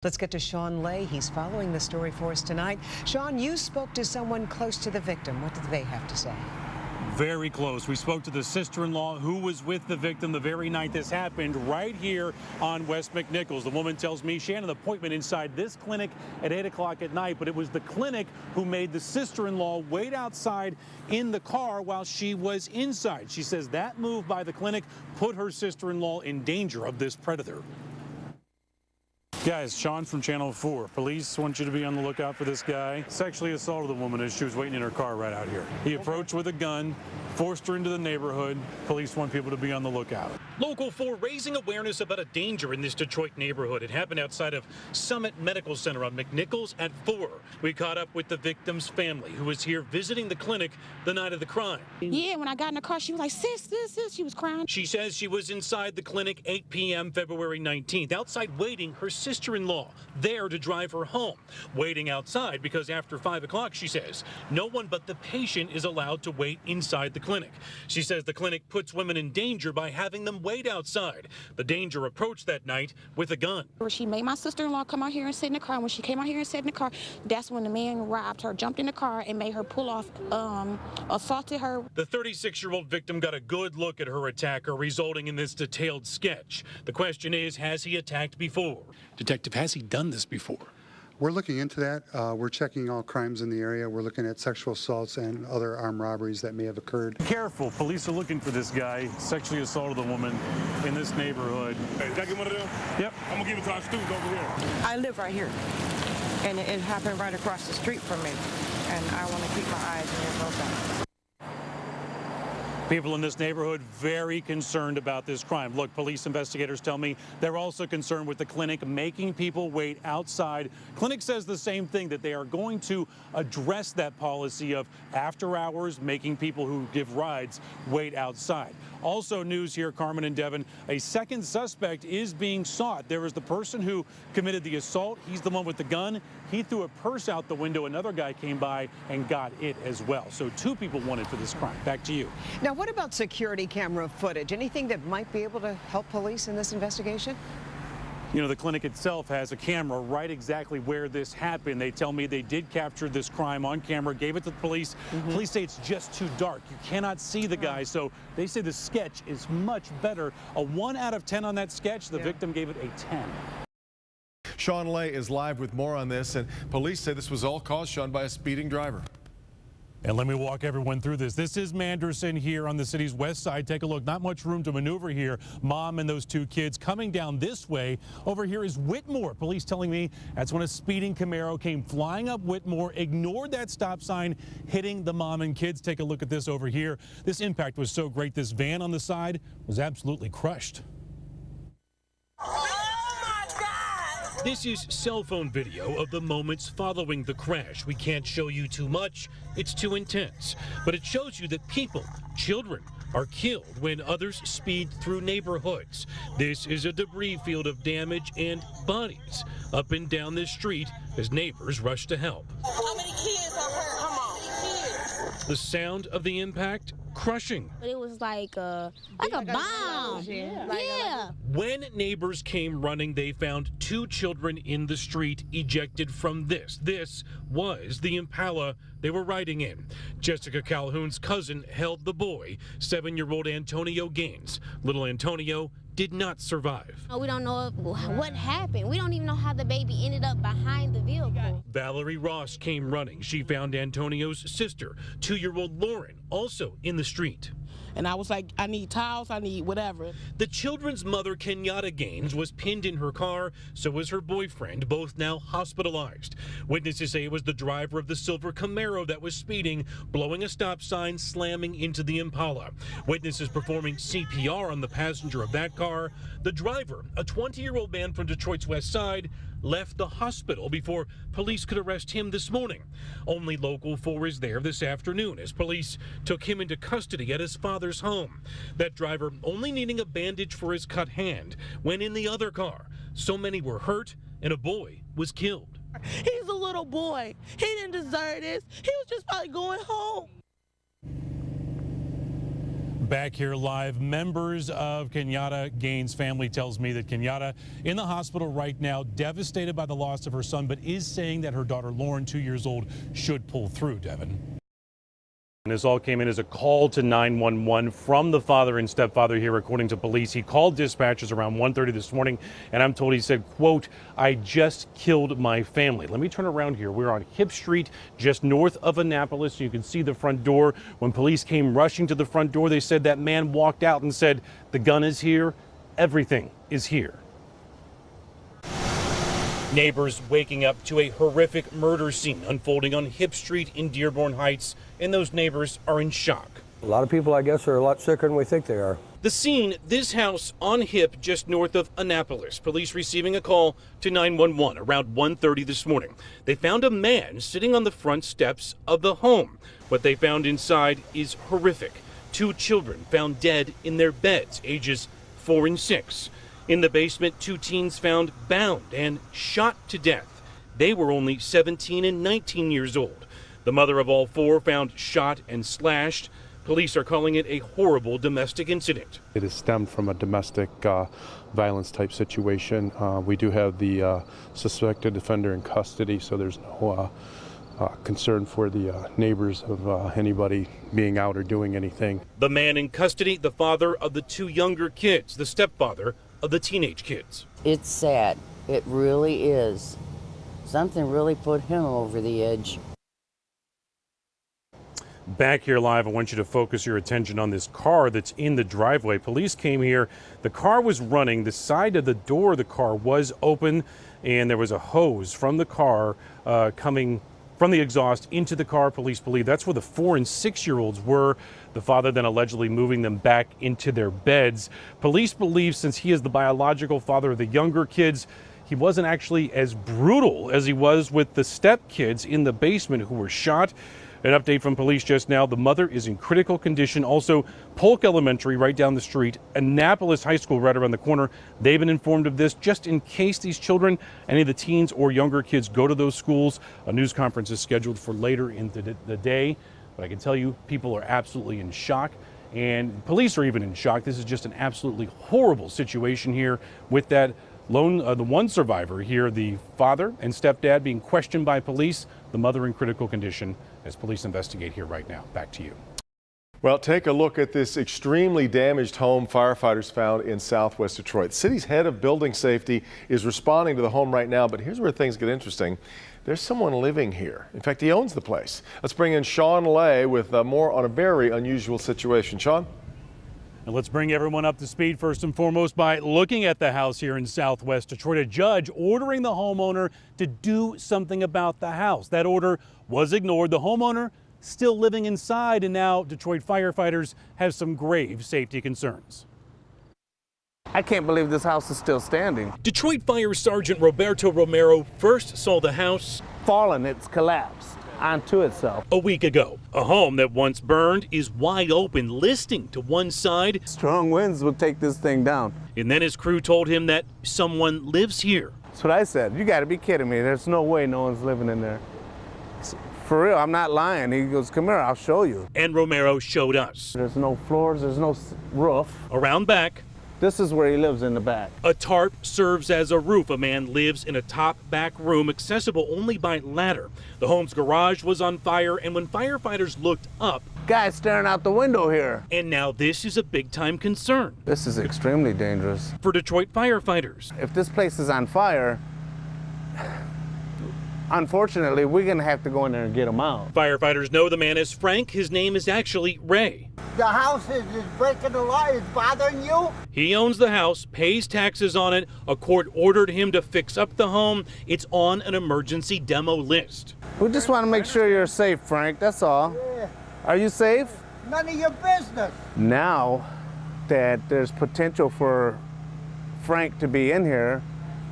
Let's get to Shawn Lay. He's following the story for us tonight. Shawn, you spoke to someone close to the victim. What did they have to say? Very close. We spoke to the sister-in-law who was with the victim the very night this happened, right here on West McNichols. The woman tells me she had an appointment inside this clinic at 8 o'clock at night, but it was the clinic who made the sister-in-law wait outside in the car while she was inside. She says that move by the clinic put her sister-in-law in danger of this predator. Guys, Shawn from Channel 4. Police want you to be on the lookout for this guy. Sexually assaulted the woman as she was waiting in her car right out here. He approached with a gun, forced her into the neighborhood. Police want people to be on the lookout. Local 4 raising awareness about a danger in this Detroit neighborhood. It happened outside of Summit Medical Center on McNichols at 4. We caught up with the victim's family, who was here visiting the clinic the night of the crime. Yeah, when I got in the car, she was like, sis, she was crying. She says she was inside the clinic 8 p.m. February 19th, outside waiting, her sister-in-law there to drive her home. Waiting outside because after 5 o'clock, she says, no one but the patient is allowed to wait inside the clinic. She says the clinic puts women in danger by having them wait outside. The danger approached that night with a gun. She made my sister-in-law come out here and sit in the car. When she came out here and sat in the car, that's when the man robbed her, jumped in the car and made her pull off, assaulted her. The 36-year-old victim got a good look at her attacker, resulting in this detailed sketch. The question is, has he attacked before? Detective, has he done this before? We're looking into that. We're checking all crimes in the area. We're looking at sexual assaults and other armed robberies that may have occurred. Careful. Police are looking for this guy. Sexually assaulted a woman in this neighborhood. Hey, did I get one of them? Yep. I'm going to give it to our students over here. I live right here, and it happened right across the street from me, and I want to keep my eyes on it. People in this neighborhood very concerned about this crime. Look, police investigators tell me they're also concerned with the clinic making people wait outside. Clinic says the same thing, that they are going to address that policy of after hours, making people who give rides wait outside. Also news here, Carmen and Devin, a second suspect is being sought. There was the person who committed the assault. He's the one with the gun. He threw a purse out the window. Another guy came by and got it as well. So 2 people wanted for this crime. Back to you. Now, what about security camera footage? Anything that might be able to help police in this investigation? You know, the clinic itself has a camera right exactly where this happened. They tell me they did capture this crime on camera, gave it to the police. Police say it's just too dark. You cannot see the guy, so they say the sketch is much better. A 1 out of 10 on that sketch. The victim gave it a 10. Shawn Lay is live with more on this, and police say this was all caused, Shawn, by a speeding driver. And let me walk everyone through this. This is Manderson here on the city's west side. Take a look. Not much room to maneuver here. Mom and those 2 kids coming down this way. Over here is Whitmore. Police telling me that's when a speeding Camaro came flying up Whitmore, ignored that stop sign, hitting the mom and kids. Take a look at this over here. This impact was so great. This van on the side was absolutely crushed. This is cell phone video of the moments following the crash. We can't show you too much. It's too intense. But it shows you that people, children, are killed when others speed through neighborhoods. This is a debris field of damage and bodies up and down this street as neighbors rush to help. How many kids are hurt? Come on. The sound of the impact, crushing. It was like a bomb. Yeah. When neighbors came running, they found 2 children in the street ejected from this. This was the Impala they were riding in. Jessica Calhoun's cousin held the boy, 7-year-old Antonio Gaines. Little Antonio did not survive. We don't know what happened. We don't even know how the baby ended up behind the vehicle. Valerie Ross came running. She found Antonio's sister, 2-year-old Lauren, also in the street. And I was like, I need towels, I need whatever. The children's mother, Kenyatta Gaines, was pinned in her car. So was her boyfriend, both now hospitalized. Witnesses say it was the driver of the silver Camaro that was speeding, blowing a stop sign, slamming into the Impala. Witnesses performing CPR on the passenger of that car. The driver, a 20-year-old man from Detroit's west side, left the hospital before police could arrest him this morning. Only Local 4 is there this afternoon as police took him into custody at his father's home. That driver only needing a bandage for his cut hand when in the other car. So many were hurt and a boy was killed. He's a little boy. He didn't deserve this. He was just probably going home. Back here live, members of Kenyatta Gaines' family tells me that Kenyatta in the hospital right now, devastated by the loss of her son, but is saying that her daughter Lauren, 2 years old, should pull through, Devin. And this all came in as a call to 911 from the father and stepfather here, according to police. He called dispatchers around 1:30 this morning, and I'm told he said, quote, "I just killed my family." Let me turn around here. We're on Hip Street, just north of Annapolis. You can see the front door. When police came rushing to the front door, they said that man walked out and said, "The gun is here. Everything is here." Neighbors waking up to a horrific murder scene unfolding on Hip Street in Dearborn Heights, and those neighbors are in shock. A lot of people, I guess, are a lot sicker than we think they are. The scene, this house on Hip just north of Annapolis. Police receiving a call to 911 around 1:30 this morning. They found a man sitting on the front steps of the home. What they found inside is horrific. 2 children found dead in their beds, ages 4 and 6. In the basement, 2 teens found bound and shot to death. They were only 17 and 19 years old. The mother of all 4 found shot and slashed. Police are calling it a horrible domestic incident. It is stemmed from a domestic violence type situation. We do have the suspected offender in custody, so there's no concern for the neighbors of anybody being out or doing anything. The man in custody, the father of the 2 younger kids, the stepfather of the teenage kids. It's sad. It really is. Something really put him over the edge. Back here live, I want you to focus your attention on this car that's in the driveway. Police came here. The car was running. The side of the door of the car was open, and there was a hose from the car coming from the exhaust into the car. Police believe that's where the 4 and 6-year-olds were. The father then allegedly moving them back into their beds. Police believe since he is the biological father of the younger kids, he wasn't actually as brutal as he was with the step kids in the basement who were shot. An update from police just now. The mother is in critical condition. Also, Polk Elementary right down the street, Annapolis High School right around the corner. They've been informed of this just in case these children, any of the teens or younger kids, go to those schools. A news conference is scheduled for later in the day. But I can tell you, people are absolutely in shock, and police are even in shock. This is just an absolutely horrible situation here with that the one survivor here, the father and stepdad being questioned by police, the mother in critical condition as police investigate here right now. Back to you. Well, take a look at this extremely damaged home firefighters found in southwest Detroit. The city's head of building safety is responding to the home right now, but here's where things get interesting. There's someone living here. In fact, he owns the place. Let's bring in Shawn with more on a very unusual situation. Shawn? And let's bring everyone up to speed first and foremost by looking at the house here in southwest Detroit. A judge ordering the homeowner to do something about the house. That order was ignored. The homeowner still living inside, and now Detroit firefighters have some grave safety concerns. I can't believe this house is still standing. Detroit Fire Sergeant Roberto Romero first saw the house fallen. It's collapsed onto itself a week ago. A home that once burned is wide open, listing to one side. Strong winds will take this thing down. And then his crew told him that someone lives here. That's what I said. You got to be kidding me. There's no way no one's living in there. For real, I'm not lying. He goes, "Come here, I'll show you." And Romero showed us. There's no floors, there's no roof. Around back, this is where he lives, in the back. A tarp serves as a roof. A man lives in a top back room accessible only by ladder. The home's garage was on fire, and when firefighters looked up, guys staring out the window here. And now this is a big time concern. This is extremely dangerous for Detroit firefighters. If this place is on fire, unfortunately, we're going to have to go in there and get him out. Firefighters know the man is Frank. His name is actually Ray. The house is breaking the law. It's bothering you? He owns the house, pays taxes on it. A court ordered him to fix up the home. It's on an emergency demo list. We just want to make sure you're safe, Frank. That's all. Yeah. Are you safe? None of your business. Now that there's potential for Frank to be in here,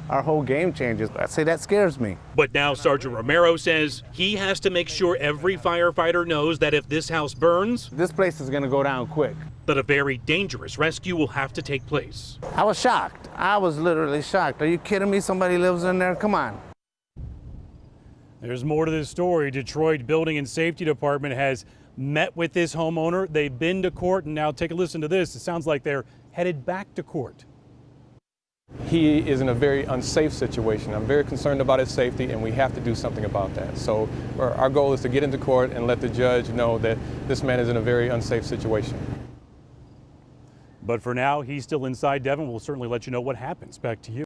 our whole game changes. I say that scares me. But now Sergeant Romero says he has to make sure every firefighter knows that if this house burns, this place is going to go down quick. That a very dangerous rescue will have to take place. I was shocked. I was literally shocked. Are you kidding me? Somebody lives in there? Come on. There's more to this story. Detroit Building and Safety Department has met with this homeowner. They've been to court, and now take a listen to this. It sounds like they're headed back to court. He is in a very unsafe situation. I'm very concerned about his safety, and we have to do something about that. So our goal is to get into court and let the judge know that this man is in a very unsafe situation. But for now, he's still inside. Devin, we'll certainly let you know what happens. Back to you.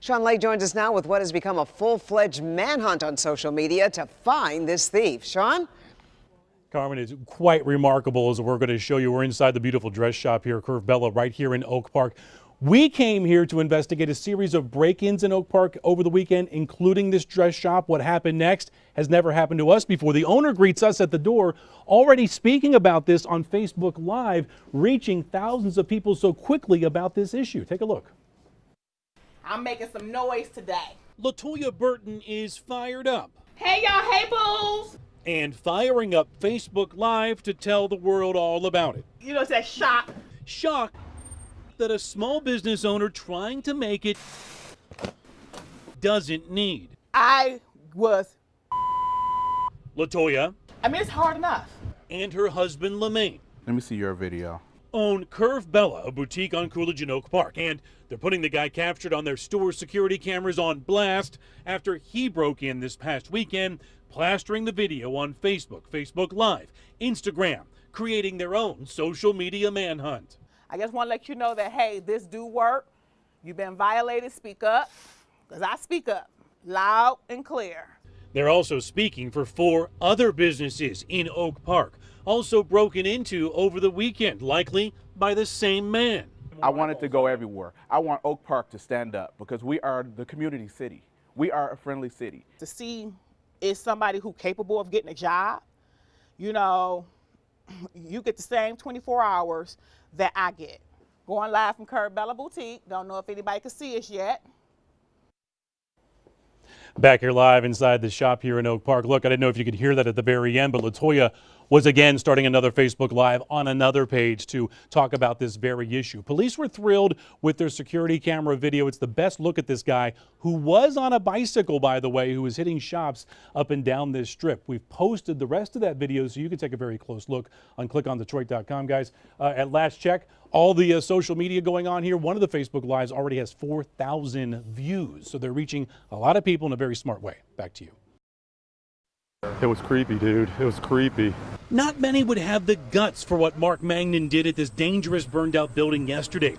Shawn joins us now with what has become a full-fledged manhunt on social media to find this thief. Shawn? Carmen, it's quite remarkable as we're going to show you. We're inside the beautiful dress shop here, Curve Bella, right here in Oak Park. We came here to investigate a series of break-ins in Oak Park over the weekend, including this dress shop. What happened next has never happened to us before. The owner greets us at the door, already speaking about this on Facebook Live, reaching thousands of people so quickly about this issue. Take a look. I'm making some noise today. LaToya Burton is fired up. Hey y'all, hey booze! And firing up Facebook Live to tell the world all about it. You know, it's that shock. Shock that a small business owner trying to make it doesn't need. I was. LaToya. I mean, it's hard enough. And her husband, LeMaine. Let me see your video. Own Curve Bella, a boutique on Coolidge in Oak Park. And they're putting the guy captured on their store security cameras on blast after he broke in this past weekend, plastering the video on Facebook, Facebook Live, Instagram, creating their own social media manhunt. I just want to let you know that, hey, this do work. You've been violated, speak up, because I speak up loud and clear. They're also speaking for 4 other businesses in Oak Park, also broken into over the weekend, likely by the same man. I want it to go everywhere. I want Oak Park to stand up because we are the community city. We are a friendly city. To see is somebody who's capable of getting a job, you know, you get the same 24 hours that I get. Going live from Curve Bella Boutique. Don't know if anybody can see us yet. Back here live inside the shop here in Oak Park. Look, I didn't know if you could hear that at the very end, but LaToya was again starting another Facebook Live on another page to talk about this very issue. Police were thrilled with their security camera video. It's the best look at this guy who was on a bicycle, by the way, who was hitting shops up and down this strip. We've posted the rest of that video so you can take a very close look on clickondetroit.com, guys. At last check, all the social media going on here, one of the Facebook Lives already has 4,000 views. So they're reaching a lot of people in a very smart way. Back to you. It was creepy, dude. It was creepy. Not many would have the guts for what Mark Magnan did at this dangerous burned out building yesterday.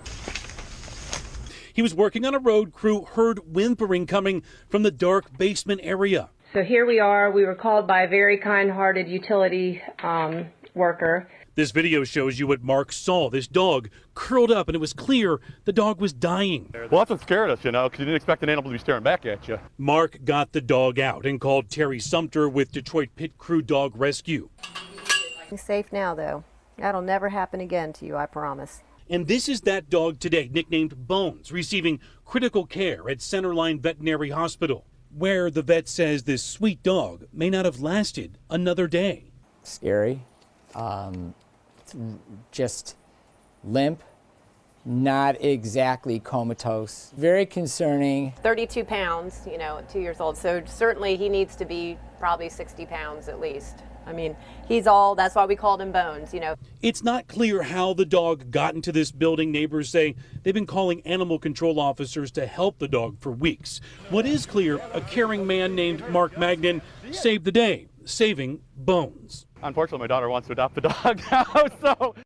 He was working on a road, crew heard whimpering coming from the dark basement area. So here we are. We were called by a very kind-hearted utility worker. This video shows you what Mark saw. This dog curled up, and it was clear the dog was dying. Well, that's what scared us, you know, because you didn't expect an animal to be staring back at you. Mark got the dog out and called Terry Sumter with Detroit Pit Crew Dog Rescue. You're safe now, though. That'll never happen again to you, I promise. And this is that dog today, nicknamed Bones, receiving critical care at Centerline Veterinary Hospital, where the vet says this sweet dog may not have lasted another day. Scary. Just limp, not exactly comatose. Very concerning. 32 pounds, you know, 2 years old. So certainly he needs to be probably 60 pounds at least. I mean, that's why we called him Bones, you know. It's not clear how the dog got into this building. Neighbors say they've been calling animal control officers to help the dog for weeks. What is clear, a caring man named Mark Magnan saved the day, saving Bones. Unfortunately, my daughter wants to adopt the dog now, so.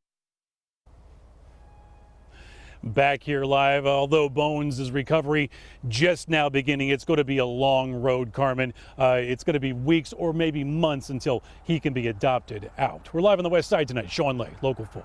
Back here live, although Bones' recovery just now beginning, it's going to be a long road, Carmen. It's going to be weeks or maybe months until he can be adopted out. We're live on the west side tonight. Shawn, Local 4.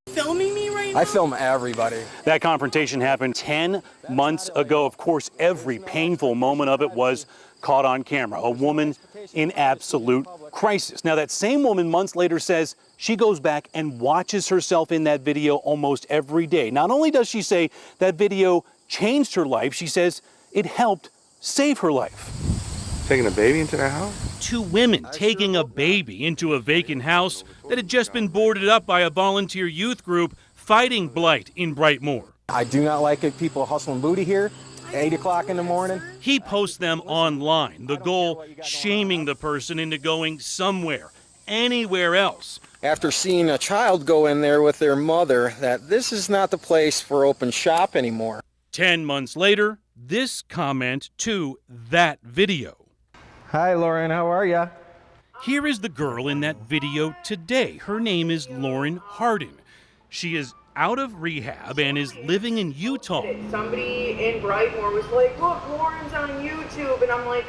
Filming me right now? I film everybody. That confrontation happened 10 months ago. Of course, every painful moment of it was caught on camera. A woman in absolute crisis. Now, that same woman months later says she goes back and watches herself in that video almost every day. Not only does she say that video changed her life, she says it helped save her life. Taking a baby into their house? 2 women taking a baby into a vacant house that had just been boarded up by a volunteer youth group fighting blight in Brightmoor. I do not like it. People hustling booty here at 8 o'clock in the morning. He posts them online. The goal, shaming the person into going somewhere, anywhere else. After seeing a child go in there with their mother, that this is not the place for open shop anymore. 10 months later, this comment to that video. Hi, Lauren, how are ya? Here is the girl in that video today. Her name is Lauren Hardin. She is out of rehab and is living in Utah. Somebody in Brightmoor was like, look, Lauren's on YouTube. And I'm like,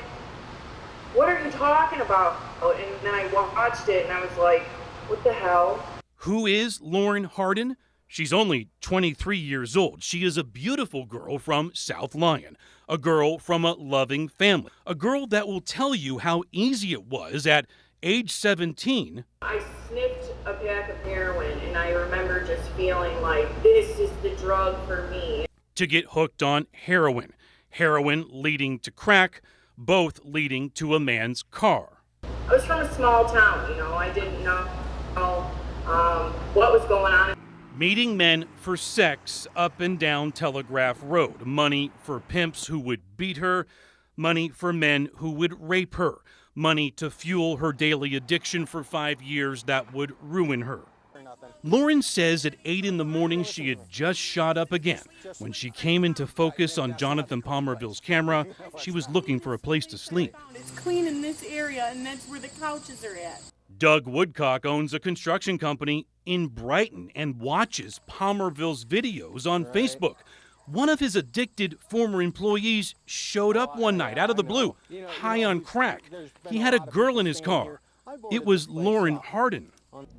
what are you talking about? And then I watched it and I was like, what the hell? Who is Lauren Hardin? She's only 23 years old. She is a beautiful girl from South Lyon, a girl from a loving family, a girl that will tell you how easy it was at age 17. I sniffed a pack of heroin and I remember just feeling like this is the drug for me. To get hooked on heroin. Heroin leading to crack, both leading to a man's car. I was from a small town, you know, I didn't know what was going on. Meeting men for sex up and down Telegraph Road. Money for pimps who would beat her. Money for men who would rape her. Money to fuel her daily addiction for 5 years that would ruin her. Lauren says at 8 in the morning she had just shot up again. When she came into focus on Jonathan Palmerville's camera, she was looking for a place to sleep. It's clean in this area, and that's where the couches are at. Doug Woodcock owns a construction company in Brighton and watches Palmerville's videos on Facebook. One of his addicted former employees showed up one night out of the blue, high on crack. He had a girl in his car. It was Lauren Hardin.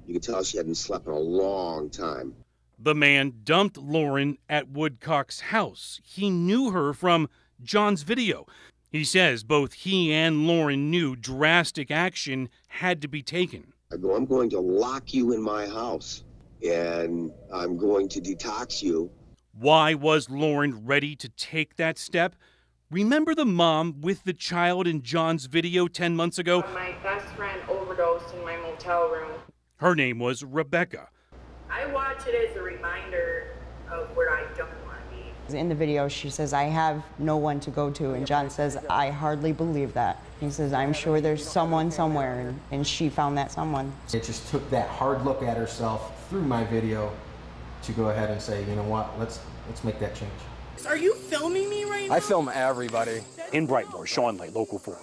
You could tell she hadn't slept in a long time. The man dumped Lauren at Woodcock's house. He knew her from John's video. He says both he and Lauren knew drastic action had to be taken. I go, I'm going to lock you in my house, and I'm going to detox you. Why was Lauren ready to take that step? Remember the mom with the child in John's video 10 months ago? My best friend overdosed in my motel room. Her name was Rebecca. I watch it as a reminder of where I don't want to be. In the video, she says, I have no one to go to. And John says, I hardly believe that. He says, I'm sure there's someone somewhere. And she found that someone. It just took that hard look at herself through my video to go ahead and say, you know what, let's make that change. Are you filming me right now? I film everybody. In Brightmoor, Shawn, Local 4.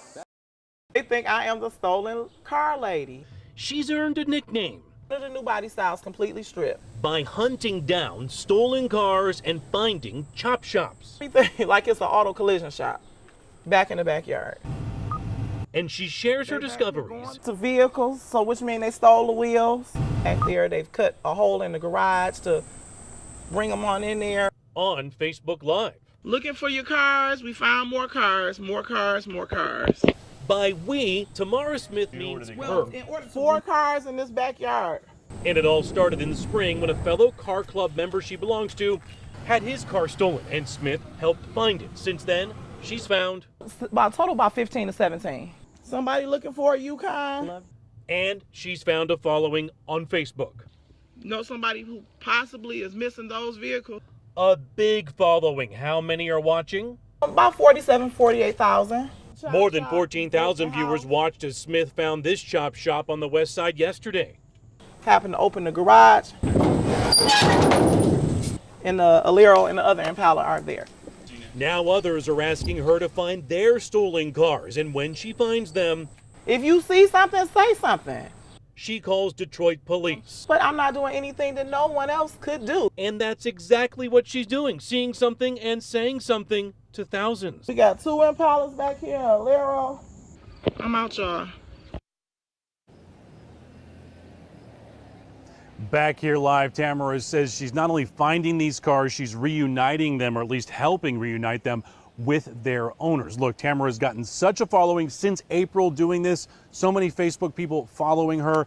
They think I am the stolen car lady. She's earned a nickname. The new body style's completely stripped. By hunting down stolen cars and finding chop shops. Like it's an auto collision shop back in the backyard. And she shares her discoveries. To vehicles, so which means they stole the wheels. Back there, they've cut a hole in the garage to bring them on in there. On Facebook Live. Looking for your cars, we found more cars, more cars, more cars. By we, Tamara Smith means her. 4 cars in this backyard. And it all started in the spring when a fellow car club member she belongs to had his car stolen, and Smith helped find it. Since then, she's found About 15 to 17. Somebody looking for a Yukon. And she's found a following on Facebook. Know somebody who possibly is missing those vehicles? A big following. How many are watching? About 48,000. More than 14,000 viewers watched as Smith found this chop shop on the west side yesterday. Happened to open the garage, and the Alero and the other Impala are there. Now others are asking her to find their stolen cars, and when she finds them, if you see something, say something. She calls Detroit police. But I'm not doing anything that no one else could do. And that's exactly what she's doing, seeing something and saying something to thousands. We got 2 Impalas back here, Alero. I'm out, y'all. Back here live, Tamara says she's not only finding these cars, she's reuniting them, or at least helping reunite them with their owners. Look, Tamara's gotten such a following since April doing this. So many Facebook people following her.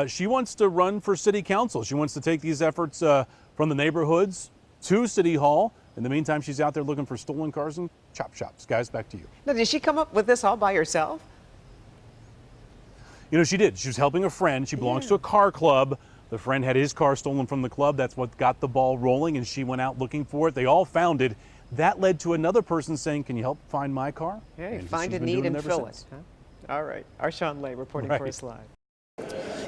She wants to run for city council. She wants to take these efforts from the neighborhoods to City Hall. In the meantime, she's out there looking for stolen cars and chop shops. Guys, back to you. Now, did she come up with this all by herself? You know, she did. She was helping a friend. She belongs to a car club. The friend had his car stolen from the club. That's what got the ball rolling, and she went out looking for it. They all found it. That led to another person saying, can you help find my car? Hey, And find she's a been need doing and ever fill since. it. Huh? All right. Our Shawn reporting for us live.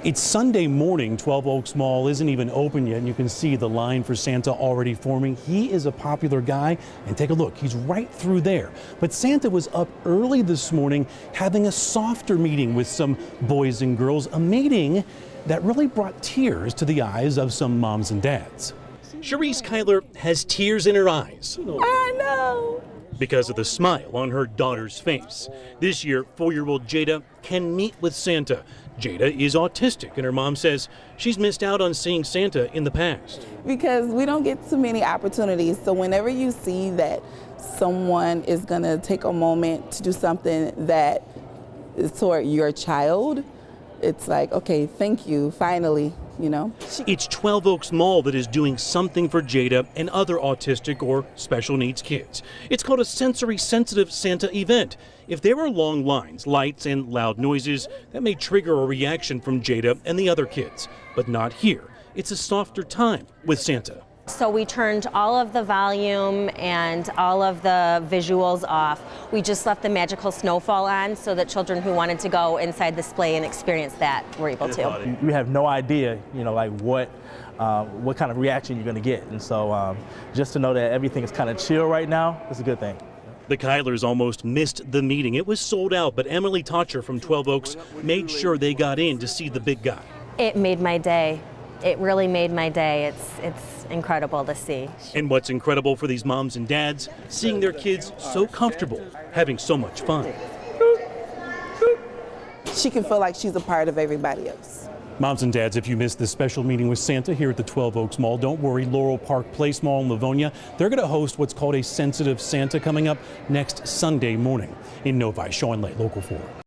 It's Sunday morning. 12 Oaks Mall isn't even open yet, and you can see the line for Santa already forming. He is a popular guy, and take a look. He's right through there. But Santa was up early this morning having a softer meeting with some boys and girls, a meeting that really brought tears to the eyes of some moms and dads. Cherise Kyler has tears in her eyes. I know. Because of the smile on her daughter's face. This year, 4-year-old Jada can meet with Santa. Jada is autistic, and her mom says she's missed out on seeing Santa in the past. Because we don't get too many opportunities, so whenever you see that someone is going to take a moment to do something that is toward your child, it's like, okay, thank you, finally, you know. It's 12 Oaks Mall that is doing something for Jada and other autistic or special needs kids. It's called a sensory sensitive Santa event. If there are long lines, lights, and loud noises, that may trigger a reaction from Jada and the other kids. But not here. It's a softer time with Santa. So we turned all of the volume and all of the visuals off. We just left the magical snowfall on so that children who wanted to go inside the display and experience that were able to. We have no idea, you know, like what kind of reaction you're going to get. And so just to know that everything is kind of chill right now is a good thing. The Kylers almost missed the meeting. It was sold out, but Emily Totcher from 12 Oaks made sure they got in to see the big guy. It made my day. It really made my day. It's incredible to see. And what's incredible for these moms and dads, seeing their kids so comfortable, having so much fun. She can feel like she's a part of everybody else. Moms and dads, if you missed this special meeting with Santa here at the 12 Oaks Mall, don't worry. Laurel Park Place Mall in Livonia, they're going to host what's called a sensitive Santa coming up next Sunday morning. In Novi, Shawn, Local 4.